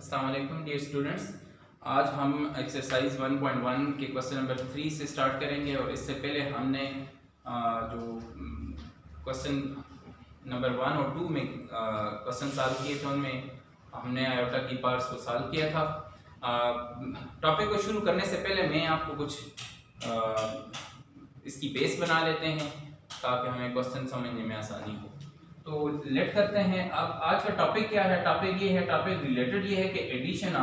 अस्सलाम वालेकुम dear students. आज हम एक्सरसाइज 1.1 के क्वेश्चन नंबर 3 से स्टार्ट करेंगे और इससे पहले हमने जो क्वेश्चन नंबर 1 और 2 में क्वेश्चन सॉल्व किए थे उनमें हमने आयोटा की पार्ट्स को सॉल्व किया था। टॉपिक को शुरू करने से पहले मैं आपको कुछ इसकी बेस बना लेते हैं ताकि हमें क्वेश्चन समझने में आसानी हो। तो लेट करते हैं। अब आज का टॉपिक क्या है? टॉपिक रिलेटेड ये है कि एडिशन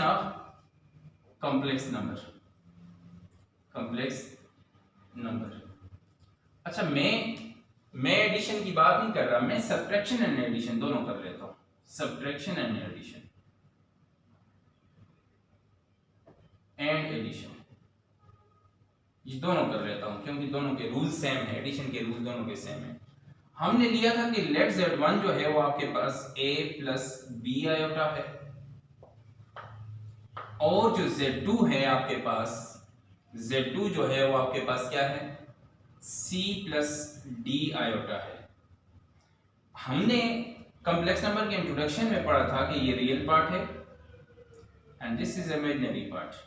ऑफ कॉम्प्लेक्स नंबर। अच्छा, मैं एडिशन की बात नहीं कर रहा, मैं सब्ट्रैक्शन एंड एडिशन दोनों कर लेता हूं। सब्ट्रैक्शन एंड एडिशन ये दोनों कर लेता हूं क्योंकि दोनों के रूल सेम है। एडिशन के रूल दोनों के सेम है। हमने लिया था कि लेट z1 जो है वो आपके पास a प्लस बी आयोटा है और जो z2 है आपके पास z2 जो है वो आपके पास क्या है, c प्लस डी आयोटा है। हमने कॉम्प्लेक्स नंबर के इंट्रोडक्शन में पढ़ा था कि ये रियल पार्ट है and this is imaginary part.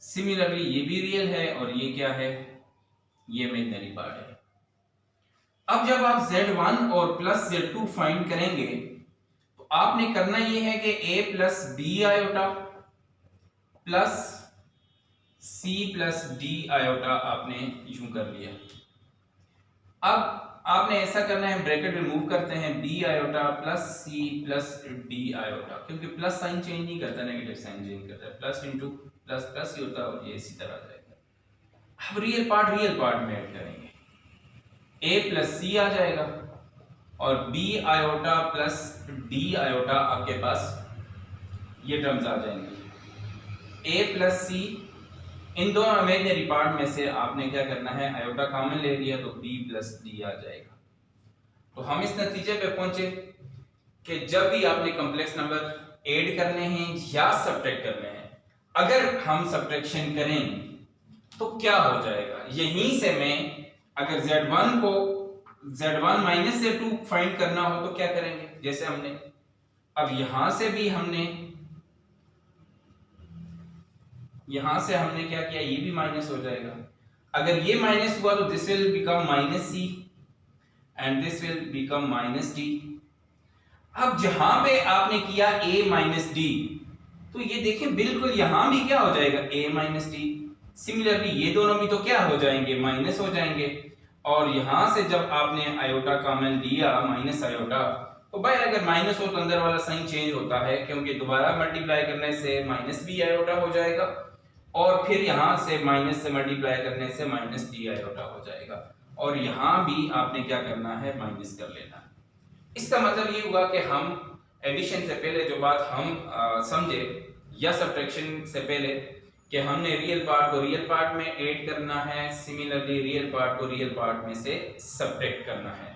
Similarly ये भी रियल है और ये क्या है, ये इमेजिनरी पार्ट है। अब जब आप z1 और प्लस z2 फाइंड करेंगे तो आपने करना ये है कि a plus B iota plus c plus D iota आपने यूं कर लिया। अब आपने ऐसा करना है, ब्रैकेट रिमूव करते हैं, b iota plus c plus D iota, क्योंकि प्लस साइन चेंज नहीं करता, नेगेटिव साइन चेंज करता है। प्लस इंटू प्लस प्लस ही होता है और ये इसी तरह जाएगा। अब रियल पार्ट में ऐड करेंगे, a प्लस c आ जाएगा और b iota plus d iota आपके पास ये टर्म्स आ जाएंगे। a प्लस c, इन दोनों इमेजिनरी पार्ट में से आपने क्या करना है, आयोटा कॉमन ले लिया तो b प्लस d आ जाएगा। तो हम इस नतीजे पे पहुंचे कि जब भी आपने कॉम्प्लेक्स नंबर ऐड करने हैं या सब्ट्रैक्ट करने हैं, अगर हम सब्ट्रैक्शन करें तो क्या हो जाएगा, यहीं से मैं अगर z1 को z1 माइनस z2 फाइंड करना हो तो क्या करेंगे, जैसे हमने अब यहां से हमने क्या किया, ये भी माइनस हो जाएगा। अगर ये माइनस हुआ तो this will become minus c and this will become minus d। अब जहां पे आपने किया a माइनस d, तो ये देखें बिल्कुल यहां भी क्या हो जाएगा, a माइनस d। सिमिलरली ये दोनों भी तो क्या हो जाएंगे, माइनस हो जाएंगे। और यहां से जब आपने आयोटा कॉमन लिया माइनस आयोटा, तो भाई अगर माइनस हो तो अंदर वाला साइन चेंज होता है, क्योंकि दोबारा मल्टीप्लाई करने से माइनस बी आयोटा हो जाएगा और फिर यहां से माइनस से मल्टीप्लाई करने से माइनस डी आयोटा हो जाएगा। और यहां भी आपने क्या करना है, माइनस कर लेना। इसका मतलब ये हुआ कि हम एडिशन से पहले जो बात हम समझे या सब्ट्रैक्शन से पहले कि हमने रियल पार्ट को रियल पार्ट में ऐड करना है, सिमिलरली रियल पार्ट को रियल पार्ट में से सब्ट्रैक्ट करना है,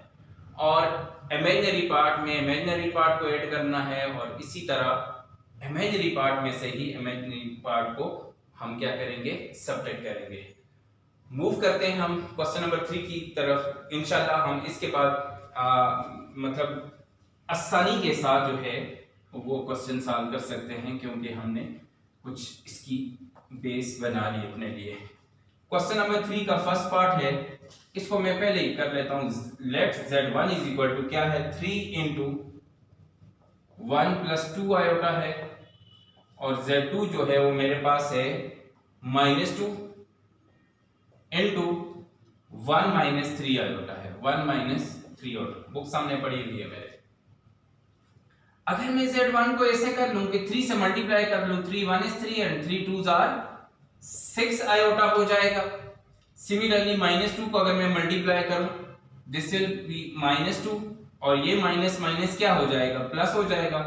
और इमेजिनरी पार्ट में इमेजिनरी पार्ट को ऐड करना है, और इसी तरह इमेजिनरी पार्ट में से ही इमेजिनरी पार्ट को हम क्या करेंगे, सब्ट्रैक्ट करेंगे। मूव करते हैं हम क्वेश्चन नंबर 3 की तरफ। इंशाल्लाह हम इसके बाद मतलब आसानी के साथ जो है वो क्वेश्चन सॉल्व कर सकते हैं, क्योंकि हमने कुछ इसकी बेस बना ली अपने लिए। क्वेश्चन नंबर 3 का फर्स्ट पार्ट है, इसको मैं पहले ही कर लेता हूं। Late z1 is equal to क्या है, 3 इंटू 1 प्लस 2 आयोटा है, और z2 जो है वो मेरे पास है -2 इंटू 1 माइनस 3 आयोटा है, 1 माइनस 3 आयोटा। बुक सामने पड़ी हुई है मेरे। अगर मैं z1 को ऐसे कर लूं कि 3 से मल्टीप्लाई कर लूं, 3 1 is 3 and 3 2s are 6 iota हो जाएगा। सिमिलरली -2 को अगर मैं मल्टीप्लाई करूं, दिस विल बी -2 और ये माइनस माइनस क्या हो जाएगा, प्लस हो जाएगा,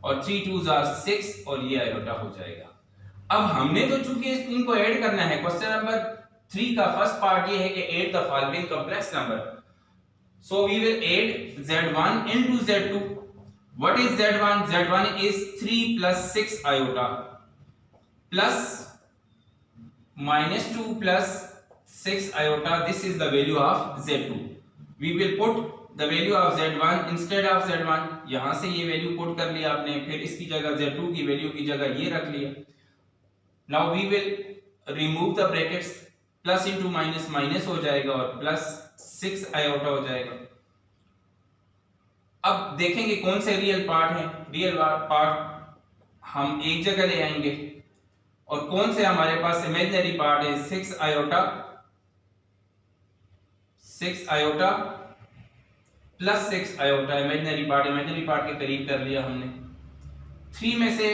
और 3 2s are 6 और ये आयोटा हो जाएगा। अब हमने तो चूंकि इनको ऐड करना है, क्वेश्चन नंबर 3 का फर्स्ट पार्ट ये है कि add the following complex number, so we will add z1 into z2। What is z1? z1 is 3 plus 6 iota plus -2 plus 6 iota, this is the value of Z2. We will put the value of Z1 instead of Z1. यहां से ये value put कर लिया आपने, फिर इसकी जगह Z2 की वैल्यू की जगह ये रख लिया. Now we will remove the brackets, plus into minus minus हो जाएगा और प्लस 6 iota हो जाएगा. अब देखेंगे कौन से रियल पार्ट हैं. रियल पार्ट हम एक जगह ले आएंगे और कौन से हमारे पास इमेजिनरी पार्ट है. 6 iota plus 6 iota imaginary part के करीब कर लिया हमने. 3 में से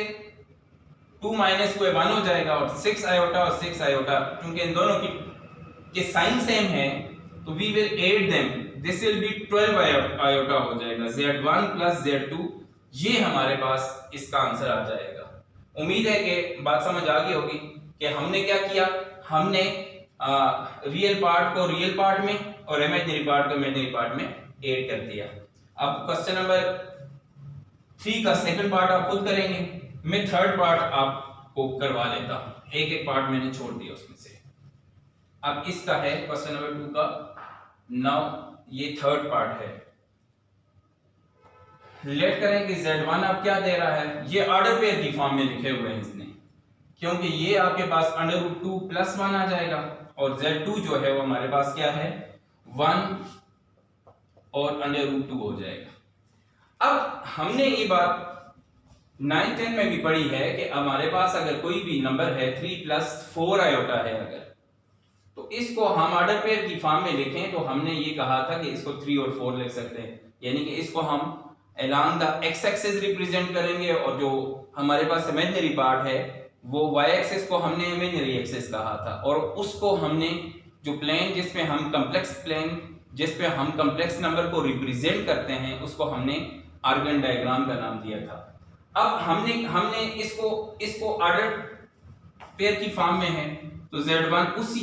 2 माइनस हुए 1 हो जाएगा और 6 iota और 6 iota क्योंकि इन दोनों के साइन सेम है तो we will add them. This will be 12 iota हो जाएगा. Z1 प्लस Z2 ये हमारे पास इसका आंसर आ जाएगा. उम्मीद है कि बात समझ आ गई होगी कि हमने क्या किया. हमने रियल पार्ट को रियल पार्ट में और इमेजिनरी पार्ट को इमेजिनरी पार्ट में ऐड कर दिया. अब क्वेश्चन नंबर 3 का सेकंड पार्ट आप खुद करेंगे. मैं थर्ड पार्ट आपको करवा लेता हूं. एक एक पार्ट मैंने छोड़ दिया उसमें से. अब इसका है क्वेश्चन नंबर 2 का. नाउ ये थर्ड पार्ट है. लेट करें कि Z1 अब क्या दे रहा है. ये ऑर्डर पेयर की फॉर्म में लिखे हुए हैं इसने, क्योंकि ये आपके पास √2 + 1 आ जाएगा और Z2 जो है वो हमारे पास क्या है 1 और √2 हो जाएगा. अब हमने ये बात 9-10 में भी पढ़ी है कि हमारे पास अगर कोई भी नंबर है 3 + 4 iota है अगर, तो इसको हम ऑर्डर पेयर की फॉर्म में लिखें तो हमने ये कहा था कि इसको 3 और 4 लिख सकते हैं. यानी कि इसको हम along the x axis represent करेंगे और जो हमारे पास इमेजिनरी पार्ट है वो y एक्सिस को हमने इमेजिनरी एक्सिस कहा था और उसको हमने जो प्लेन जिसमें हम कॉम्प्लेक्स नंबर को रिप्रेजेंट करते हैं उसको हमने आर्गन डायग्राम का नाम दिया था. अब हमने इसको ऑर्डर पेयर की फॉर्म में है तो Z1 उसी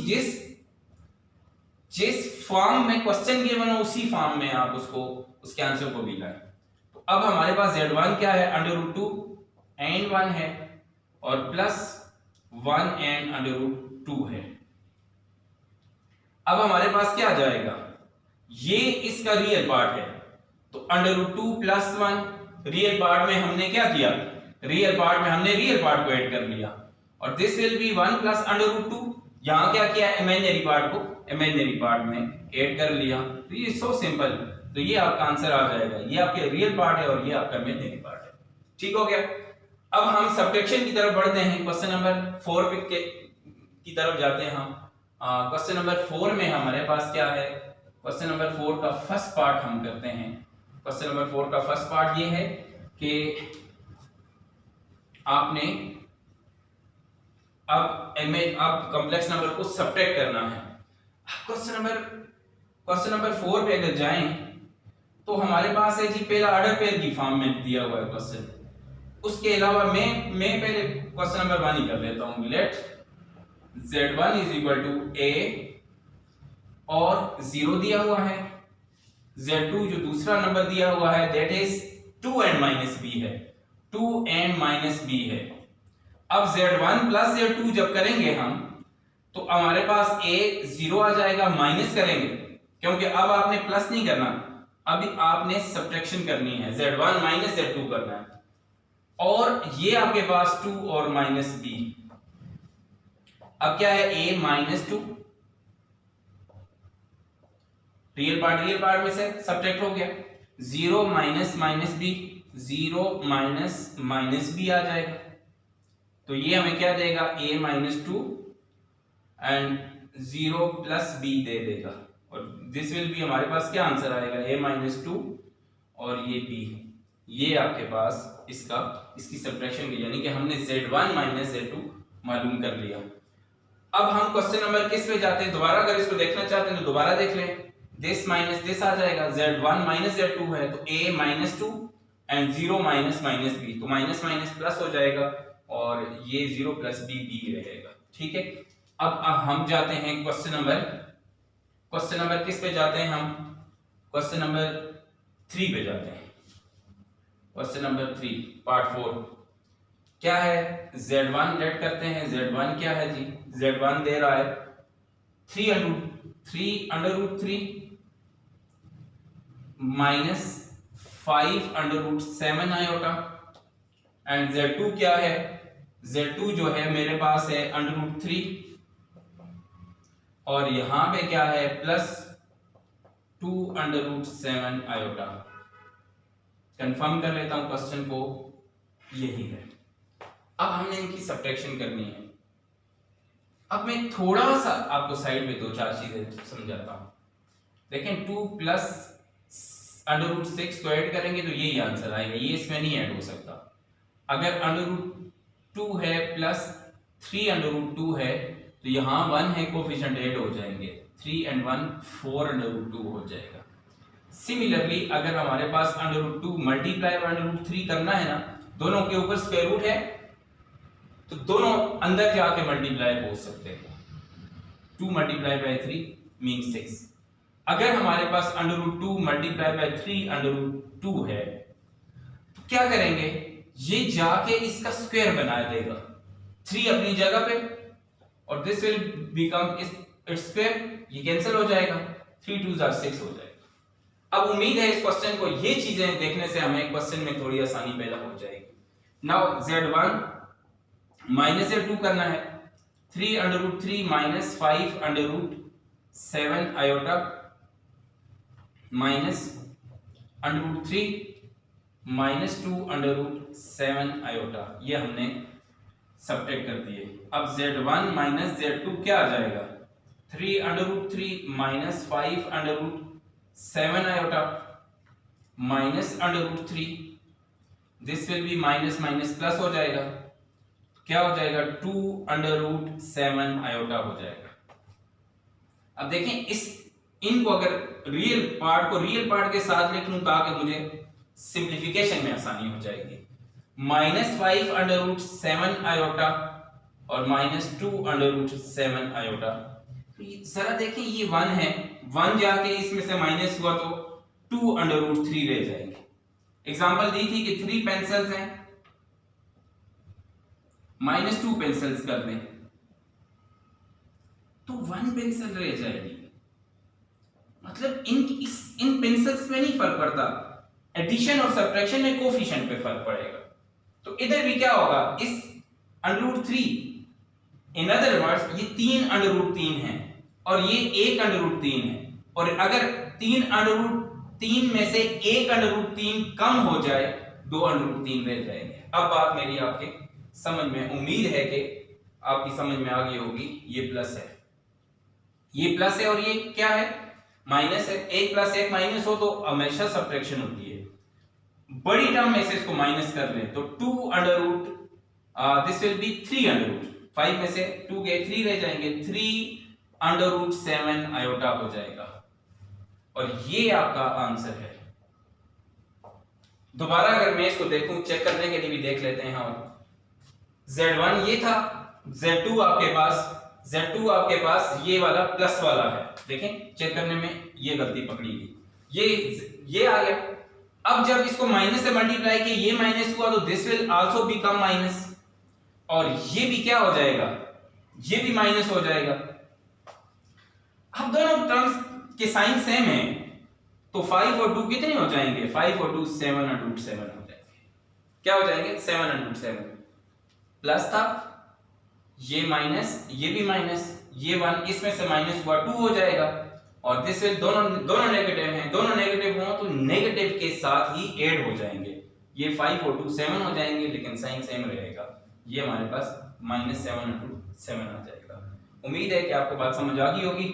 जिस फॉर्म में क्वेश्चन गिवन हो उसी फॉर्म में आप उसके आंसर को भी लाएं. तो अब हमारे पास Z1 क्या है √2 and 1 है और प्लस 1 and √2 है. अब हमारे पास क्या आ जाएगा. ये इसका रियल पार्ट है तो √2 + 1 रियल पार्ट में हमने क्या किया. रियल पार्ट को ऐड कर लिया और दिस विल बी 1 + √2. यहां क्या किया इमेजिनरी पार्ट को इमेजिनरी पार्ट में ऐड कर लिया. तो ये सो सिंपल. तो ये आपका आंसर आ जाएगा. ये आपके रियल पार्ट है और ये आपका इमेजिनरी पार्ट है. ठीक हो गया. अब हम सब्ट्रैक्शन की तरफ बढ़ते हैं. क्वेश्चन नंबर 4 की तरफ जाते हैं हम. क्वेश्चन नंबर 4 में हमारे पास क्या है. क्वेश्चन नंबर 4 का फर्स्ट पार्ट हम करते हैं. क्वेश्चन नंबर 4 का फर्स्ट पार्ट ये है कि आपने अब कॉम्प्लेक्स नंबर को सब्ट्रैक्ट करना है. क्वेश्चन नंबर 4 पे अगर जाएं तो हमारे पास है जी पहला ऑर्डर पेयर की फॉर्म में दिया हुआ है क्वेश्चन. उसके अलावा मैं पहले क्वेश्चन नंबर 1 ही कर लेता हूं. लेट Z1 = A और 0 दिया हुआ है. Z2 जो दूसरा नंबर दिया हुआ है दैट इज 2 and -b है. 2 and -b है. अब Z1 + Z2 जब करेंगे हम तो हमारे पास A 0 आ जाएगा. माइनस करेंगे क्योंकि अब आपने प्लस नहीं करना, अभी आपने सब्ट्रैक्शन करनी है. Z1 - Z2 करना है और ये आपके पास 2 और -b. अब क्या है A -2 रियल पार्ट में से सब्ट्रैक्ट हो गया. 0 - -b 0 - -b आ जाएगा. तो ये हमें क्या देगा A -2 एंड 0 + b दे देगा और दिस विल बी हमारे पास क्या आंसर आएगा A -2 और ये b. ये आपके पास इसकी सब्ट्रैक्शन की यानी कि हमने Z1 - Z2 मालूम कर लिया. अब हम क्वेश्चन नंबर किस पे जाते हैं. दोबारा अगर इसको देखना चाहते हैं तो दोबारा देख लें. दिस माइनस दिस आ जाएगा. Z1 - Z2 है तो A -2 एंड 0 - -b तो माइनस प्लस हो जाएगा और ये 0 + b रहेगा. ठीक है. अब हम जाते हैं क्वेश्चन नंबर किस पे जाते हैं हम. क्वेश्चन नंबर 3 पे जाते हैं. क्वेश्चन नंबर 3 पार्ट 4 क्या है. Z1 लेट करते हैं. Z1 क्या है जी. Z1 दे रहा है 3 माइनस 5 आयोटा, एंड Z2 क्या है, Z2 जो है मेरे पास है √3 और यहां पे क्या है प्लस 2 √7 आयोटा। कंफर्म कर लेता हूं क्वेश्चन को, यही है। अब हमने इनकी सब्ट्रैक्शन करनी है। अब मैं थोड़ा सा आपको साइड में 2-4 चीजें समझाता हूं। देखें 2 प्लस √6 को ऐड करेंगे तो यही आंसर आएगा, ये इसमें नहीं ऐड हो सकता। अगर √2 है प्लस 3 √2 है तो यहाँ 1 है, कोफिशिएंट ऐड हो जाएंगे, 3 and 1 4 √2 हो जाएगा। सिमिलरली अगर हमारे पास √2 मल्टीप्लाई √3 करना है ना, दोनों के ऊपर स्क्वायर रूट है तो दोनों अंदर जाके मल्टीप्लाई हो सकते हैं। 2 मल्टीप्लाई बाय 3 मीन 6। अगर हमारे पास √2 मल्टीप्लाई बाय 3 √2 है तो क्या करेंगे, ये जाके इसका स्क्वायर बना देगा, 3 अपनी जगह पे और this will become its square, ये कैंसिल हो जाएगा, 3 2 6 हो जाएगा। अब उम्मीद है इस क्वेश्चन को, ये चीजें देखने से हमें क्वेश्चन में थोड़ी आसानी पैदा हो जाएगी। नाउ Z1 माइनस Z2 करना है, 3 √3 minus 5 √7 iota minus √3 minus 2 √7 iota, ये हमने सब्ट्रैक्ट कर दिए। अब Z1 माइनस Z2 क्या आ जाएगा, 3 √3 minus 5 √7 iota minus √3, this will B minus minus plus हो जाएगा, क्या हो जाएगा 2 √7 आयोटा हो जाएगा। अब देखें इनको अगर रियल पार्ट के साथ लिख लूं ताकि मुझे सिंप्लीफिकेशन में आसानी हो जाएगी। माइनस 5 √7 आयोटा और माइनस 2 √7 आयोटा। जरा देखें ये 1 है, 1 जाके इसमें से माइनस हुआ तो 2 √3 रह जाएंगे। एग्जांपल दी थी कि 3 पेंसिल्स हैं, माइनस 2 पेंसिल्स कर दें तो 1 पेंसिल रह जाएगी। मतलब इन पेंसिल्स में नहीं फर्क पड़ता, एडिशन और सब्ट्रैक्शन में कोफिशिएंट पे फर्क पड़ेगा। तो इधर भी क्या होगा, इस √3 इन अदर वर्ड्स ये 3 √3 है और ये 1 √3 है, और अगर 3 √3 में से 1 √3 कम हो जाए 2 √3 रह जाएंगे। अब बात मेरी आपके समझ में, उम्मीद है कि आपकी समझ में आ गई होगी। ये प्लस है, ये प्लस है और ये क्या है, माइनस है। 1 + 1 माइनस हो तो हमेशा सब्ट्रैक्शन होती है। बड़ी टर्म में से इसको माइनस कर लें तो 2 दिस विल बी 3 5 में से 2 गए 3 रह जाएंगे, 3 √7 आयोटा हो जाएगा और ये आपका आंसर है। दोबारा अगर मैं इसको देखूं, चेक करने के लिए भी देख लेते हैं। हम Z1 ये था, Z2 आपके पास ये वाला प्लस वाला है। देखें चेक करने में ये गलती पकड़ी गई, ये आ गया। अब जब इसको माइनस से मल्टीप्लाई किया, ये माइनस हुआ तो this will also become minus, और ये भी क्या हो जाएगा, ये भी माइनस हो जाएगा। अब दोनों टर्म्स के साइन सेम है तो 5 और 2 कितने हो जाएंगे, 5 और 2 7 √7 हो जाएंगे। क्या हो जाएंगे 7 √7, प्लस था ये माइनस, ये भी माइनस, ये 1 इसमें से माइनस हुआ 2 हो जाएगा, और दिस विल दोनों नेगेटिव हैं, दोनों नेगेटिव हो तो नेगेटिव के साथ ही ऐड हो जाएंगे। ये 5 और 2 7 हो जाएंगे लेकिन साइन सेम रहेगा, ये हमारे पास -7 √7 आ जाएगा। उम्मीद है कि आपको बात समझ आ गई होगी,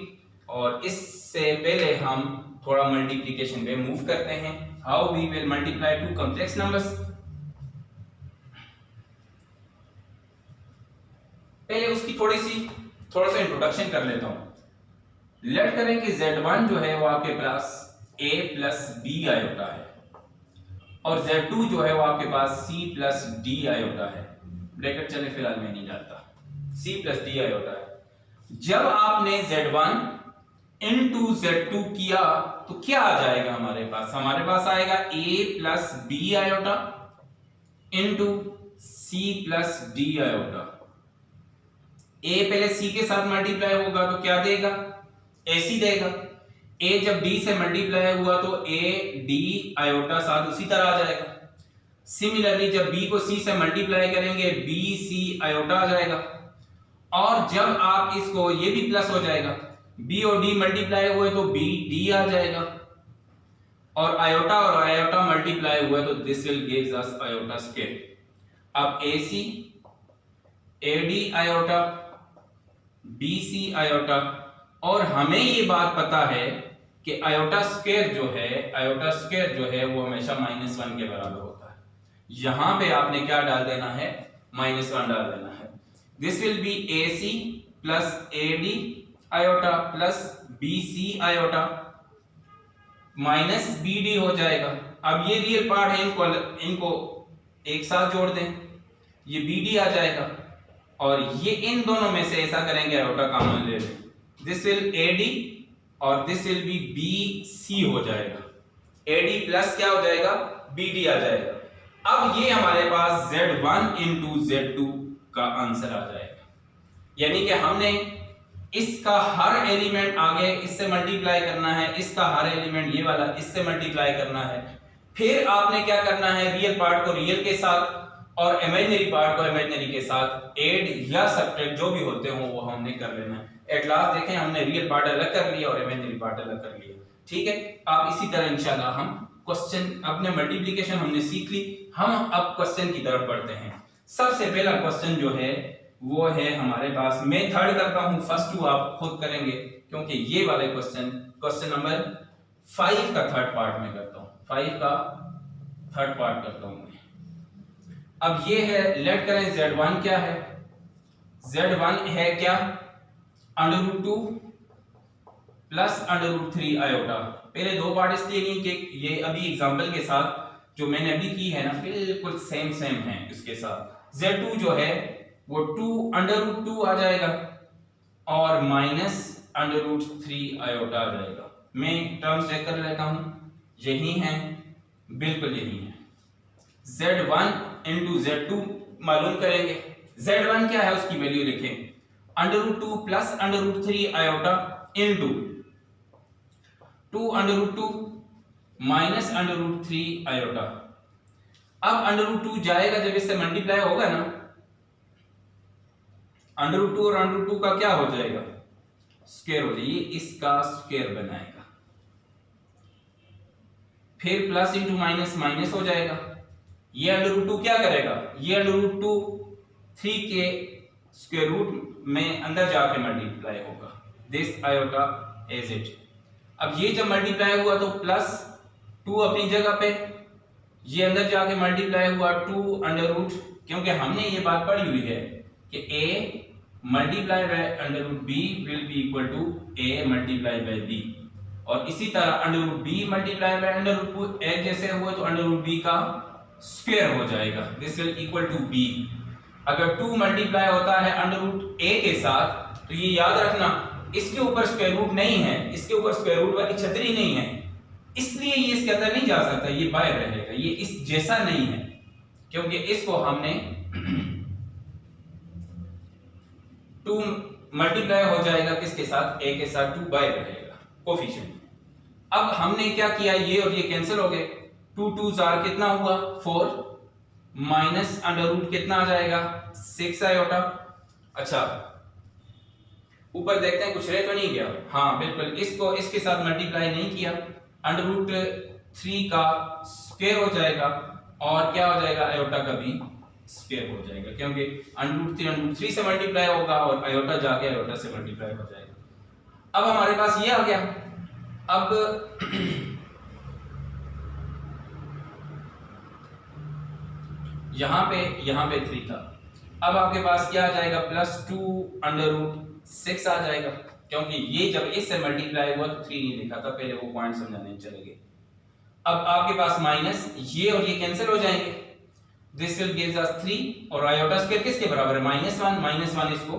और इससे पहले हम थोड़ा मल्टीप्लिकेशन पे मूव करते हैं। How we will multiply 2 complex numbers. पहले उसकी थोड़ा सा इंट्रोडक्शन कर लेता हूं। लेट करें कि Z1 जो है वो आपके पास A + B आयोटा है और Z2 जो है वो आपके पास C + D आयोटा है। ब्रैकेट चले फिलहाल मैं नहीं डालता, C + D आयोटा है। जब आपने Z1 into Z2 किया तो क्या आ जाएगा हमारे पास आएगा A + B iota into C + D iota. A पहले सी के साथ मल्टीप्लाई होगा तो क्या देगा, ए सी देगा। ए जब डी से मल्टीप्लाई हुआ तो ए डी आयोटा साथ उसी तरह आ जाएगा। सिमिलरली जब बी को सी से मल्टीप्लाई करेंगे बी सी आयोटा आ जाएगा। और जब आप इसको, ये भी प्लस हो जाएगा, बी और डी मल्टीप्लाई हुए तो बी डी आ जाएगा। और आयोटा मल्टीप्लाई हुआ तो this will gives us iota square. अब A C A D iota B C iota, और हमें ये बात पता है कि आयोटा स्क्वायर जो है वो हमेशा -1 के बराबर होता है। यहां पे आपने क्या डाल देना है, -1 डाल देना है। This will be A C plus A D iota plus B C iota minus B D हो जाएगा। अब ये रियल पार्ट है, इनको एक साथ जोड़ दें, ये बी डी आ जाएगा और ये इन दोनों में से ऐसा करेंगे आयोटा कॉमन ले लें, दिस विल ए डी और this will be B C हो जाएगा। ए डी प्लस क्या हो जाएगा, बी डी आ जाएगा। अब ये हमारे पास Z1 इंटू Z2 का आंसर आ जाएगा। यानी कि हमने इसका हर एलिमेंट आगे इससे मल्टीप्लाई करना है, इसका हर एलिमेंट ये वाला इससे मल्टीप्लाई करना है। फिर आपने क्या करना है, रियल पार्ट को रियल के साथ और इमेजिनरी पार्ट को इमेजिनरी के साथ ऐड या सब्ट्रैक्ट जो भी होते हो वो हमने कर लेना है। एट लास्ट देखें हमने रियल पार्ट अलग कर लिया और इमेजिनरी पार्ट अलग कर लिया। ठीक है, आप इसी तरह इंशाल्लाह हम क्वेश्चन, अपने मल्टीप्लिकेशन हमने सीख ली, हम अब क्वेश्चन की तरफ बढ़ते हैं। सबसे पहला क्वेश्चन जो है वो है हमारे पास, मैं थर्ड करता हूं, फर्स्ट टू आप खुद करेंगे क्योंकि ये वाले क्वेश्चन नंबर 5 का थर्ड पार्ट में करता हूं, 5 का थर्ड पार्ट करता हूं मैं। अब ये है, लेट करें Z1 क्या है, Z1 है क्या, √2 प्लस √3 आयोटा। पहले दो पार्ट इसलिए नहीं कि ये अभी एग्जांपल के साथ जो मैंने अभी की है ना बिल्कुल सेम है इसके साथ। Z2 जो है वो 2 √2 आ जाएगा और माइनस √3 आयोटा आ जाएगा। मैं टर्म्स चेक कर लेता हूं, यही है, बिल्कुल यही है। Z1 इंटू Z2 मालूम करेंगे। Z1 क्या है उसकी वैल्यू लिखें, √2 plus √3 iota into 2 √2 minus √3 iota. अब √2 जाएगा जब इससे मल्टीप्लाई होगा ना, √2 और √2 का क्या हो जाएगा, स्क्वायर हो जाएगा, ये इसका स्क्वायर बनाएगा। फिर प्लस इंटू माइनस माइनस हो जाएगा। ये √2 क्या करेगा, ये √2 3 के स्क्वायर रूट में अंदर जाके मल्टीप्लाई होगा, दिस आयोटा एज इट। अब ये जब मल्टीप्लाई हुआ तो प्लस 2 अपनी जगह पे, ये अंदर जाके मल्टीप्लाई हुआ 2 क्योंकि हमने ये बात पढ़ी हुई है कि a multiply by √b will be equal to a multiply by b, और इसी तरह √b मल्टीप्लाई बाय √2 एक जैसे हुए तो √b का स्क्वायर हो जाएगा, this will equal to b। अगर 2 मल्टीप्लाई होता है √a के साथ तो ये याद रखना इसके ऊपर स्क्वायर रूट नहीं है, इसके ऊपर स्क्वायर रूट वाली छतरी नहीं है, इसलिए ये इसके अंदर नहीं जा सकता, ये बाहर रहेगा, ये इस जैसा नहीं है क्योंकि इसको हमने 2 मल्टीप्लाई हो जाएगा किसके साथ, a के साथ, 2 बाहर रहेगा कोफिशिएंट। अब हमने क्या किया, ये और ये कैंसिल हो गए, 2 2 आर कितना हुआ 4 माइनस √ कितना आ जाएगा 6 आयोटा। अच्छा ऊपर देखते हैं कुछ रह तो नहीं गया, हाँ बिल्कुल, इसको इसके साथ मल्टीप्लाई नहीं किया, √3 का स्क्वायर हो जाएगा और क्या हो जाएगा, आयोटा का भी स्क्वायर हो जाएगा क्योंकि √3 से मल्टीप्लाई होगा और आयोटा जाके आयोटा से मल्टीप्लाई हो जाएगा। अब हमारे पास ये आ गया। अब यहां पे 3 था, अब आपके पास क्या आ जाएगा, +2 √6 आ जाएगा क्योंकि ये जब इससे मल्टीप्लाई हुआ तो 3 नहीं लिखा था, पहले वो पॉइंट समझाने चले गए। अब आपके पास माइनस, ये और ये कैंसिल हो जाएंगे, दिस विल गिव्स अस 3 और आयोटा स्क्वायर किसके बराबर है, -1 इसको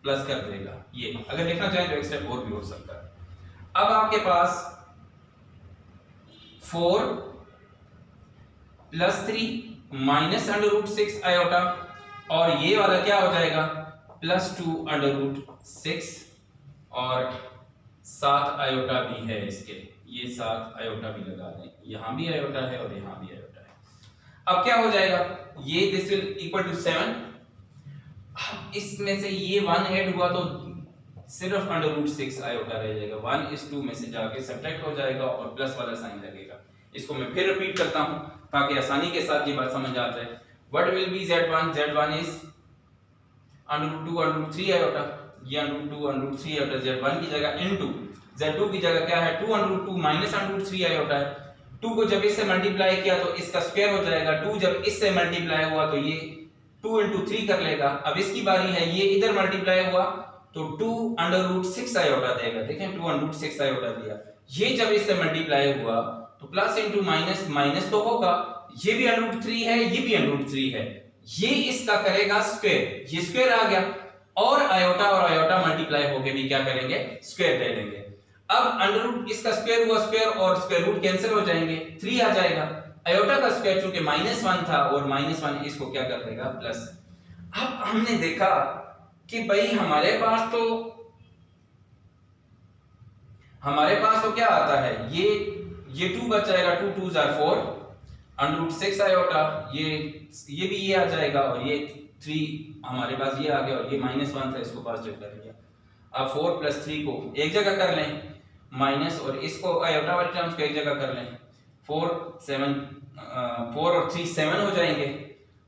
प्लस कर देगा। ये अगर लिखना चाहें तो एक स्टेप और भी हो सकता है। अब आपके पास 4 + 3 -√6 आयोटा और ये वाला क्या हो जाएगा +2√6 और 7 आयोटा भी है इसके, ये 7 आयोटा भी लगा दें, यहाँ भी आयोटा है और यहाँ भी आयोटा है। अब क्या हो जाएगा, ये दिस विल इक्वल टू 7। इसमें से ये 1 ऐड हुआ तो सिर्फ √6 आयोटा रह जाएगा, 1:2 में से जाके सब्ट्रैक्ट हो जाएगा और प्लस वाला साइन लगेगा। इसको मैं फिर रिपीट करता हूं ताकि आसानी के साथ ये बात समझ आ जाए। What will be z1 is √2√3 iota, ये √2√3 आयोटा z1 की जगह इनटू z2 की जगह क्या है 2√2 माइनस √3 आयोटा है। 2 को जब इससे मल्टीप्लाई किया तो इसका स्क्वायर हो जाएगा, 2 जब इससे मल्टीप्लाई हुआ तो ये 2 × 3 कर लेगा। अब इसकी बारी है, ये इधर मल्टीप्लाई हुआ तो 2√6 आयोटा देगा, देखें 2√6 आयोटा दिया। ये जब इससे मल्टीप्लाई हुआ तो प्लस इंटू माइनस, माइनस तो होगा, ये भी √3 है, ये भी √3 है, ये इसका करेगा स्क्वायर, ये स्क्वायर आ गया और आयोटा मल्टीप्लाई होके भी क्या करेंगे, स्क्वायर ले लेंगे। अब अंडर इसका स्क्वायर हुआ, स्क्वायर और स्क्वायर रूट कैंसिल हो जाएंगे, 3 आ जाएगा। आयोटा का स्क्वायर चूंकि -1 था और -1 इसको क्या कर देगा, प्लस। अब हमने देखा कि भाई हमारे पास तो क्या आता है, ये 2 बच जाएगा, 2 2s are 4 √6 आयोटा, ये भी ये आ जाएगा और ये 3 हमारे पास ये आ गया और ये -1 था, इसको पॉजिटिव कर लिया। अब 4 + 3 को एक जगह कर लें माइनस और इसको आयोटा वाले टर्म्स को एक जगह कर लें, 4 और 3 7 हो जाएंगे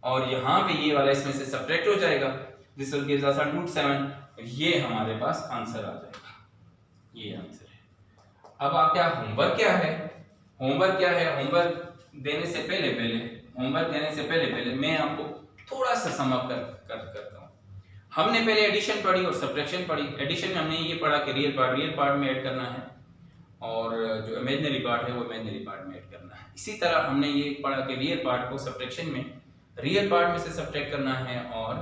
और यहाँ पे ये वाला इसमें से सब्ट्रैक्ट हो जाएगा, दिस विल गिव अस √7। ये हमारे पास आंसर आ जाएगा, ये आंसर है। अब आपका होमवर्क क्या है, होमवर्क देने से पहले मैं आपको थोड़ा सा सम अप करता हूँ। हमने पहले एडिशन पढ़ी और सब्ट्रैक्शन पढ़ी। एडिशन में हमने ये पढ़ा कि रियल पार्ट में ऐड करना है और जो इमेजिनरी पार्ट है वो इमेजिनरी पार्ट में ऐड करना है। इसी तरह हमने ये पढ़ा कि रियल पार्ट को सब्ट्रैक्शन में रियल पार्ट में से सब्ट्रैक्ट करना है और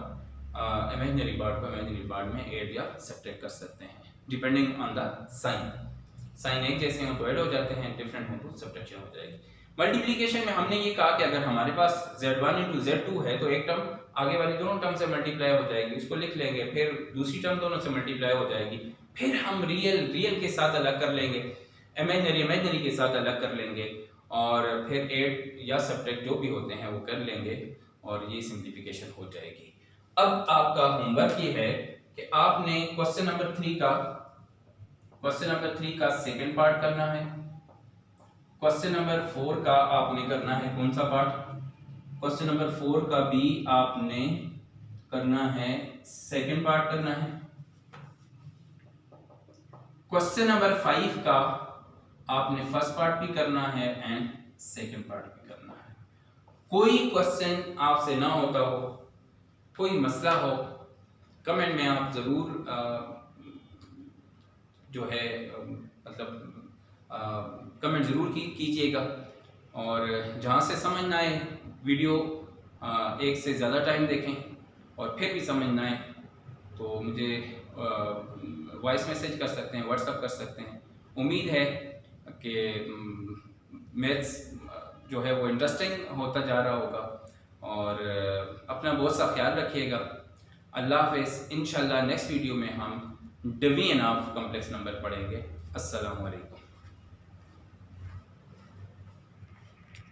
इमेजिनरी पार्ट को इमेजिनरी पार्ट में ऐड या सब्ट्रैक्ट कर सकते हैं डिपेंडिंग ऑन द साइन एक जैसे हो तो ऐड हो जाते हैं, डिफरेंट हो तो सब्ट्रैक्शन हो जाएगी। मल्टीप्लिकेशन में हमने ये कहा कि अगर हमारे पास z1 × z2 है तो एक टर्म आगे वाली दोनों टर्म से मल्टीप्लाई हो जाएगी, उसको लिख लेंगे, फिर दूसरी टर्म दोनों से मल्टीप्लाई हो जाएगी, फिर हम रियल के साथ अलग कर लेंगे, इमेजिनरी के साथ अलग कर लेंगे और फिर ऐड या सब्ट्रैक्ट जो भी होते हैं वो कर लेंगे और ये सिंप्लीफिकेशन हो जाएगी। अब आपका होमवर्क ये है कि आपने क्वेश्चन नंबर 3 का सेकंड पार्ट करना है, क्वेश्चन नंबर 4 का आपने करना है कौन सा पार्ट, क्वेश्चन नंबर 4 का भी आपने करना है सेकंड पार्ट करना है, क्वेश्चन नंबर 5 का आपने फर्स्ट पार्ट भी करना है एंड सेकंड पार्ट भी करना है। कोई क्वेश्चन आपसे ना होता हो, कोई मसला हो, कमेंट में आप जरूर जो है कमेंट ज़रूर कीजिएगा और जहाँ से समझ ना आए वीडियो एक से ज़्यादा टाइम देखें और फिर भी समझ ना आए तो मुझे वॉइस मैसेज कर सकते हैं, व्हाट्सएप कर सकते हैं। उम्मीद है कि मैथ्स जो है वो इंटरेस्टिंग होता जा रहा होगा और अपना बहुत सा ख्याल रखिएगा। अल्लाह हाफ़िज़। इंशाल्लाह नेक्स्ट वीडियो में हम डिवीजन ऑफ कॉम्प्लेक्स नंबर पढ़ेंगे। अस्सलामु अलैकुम।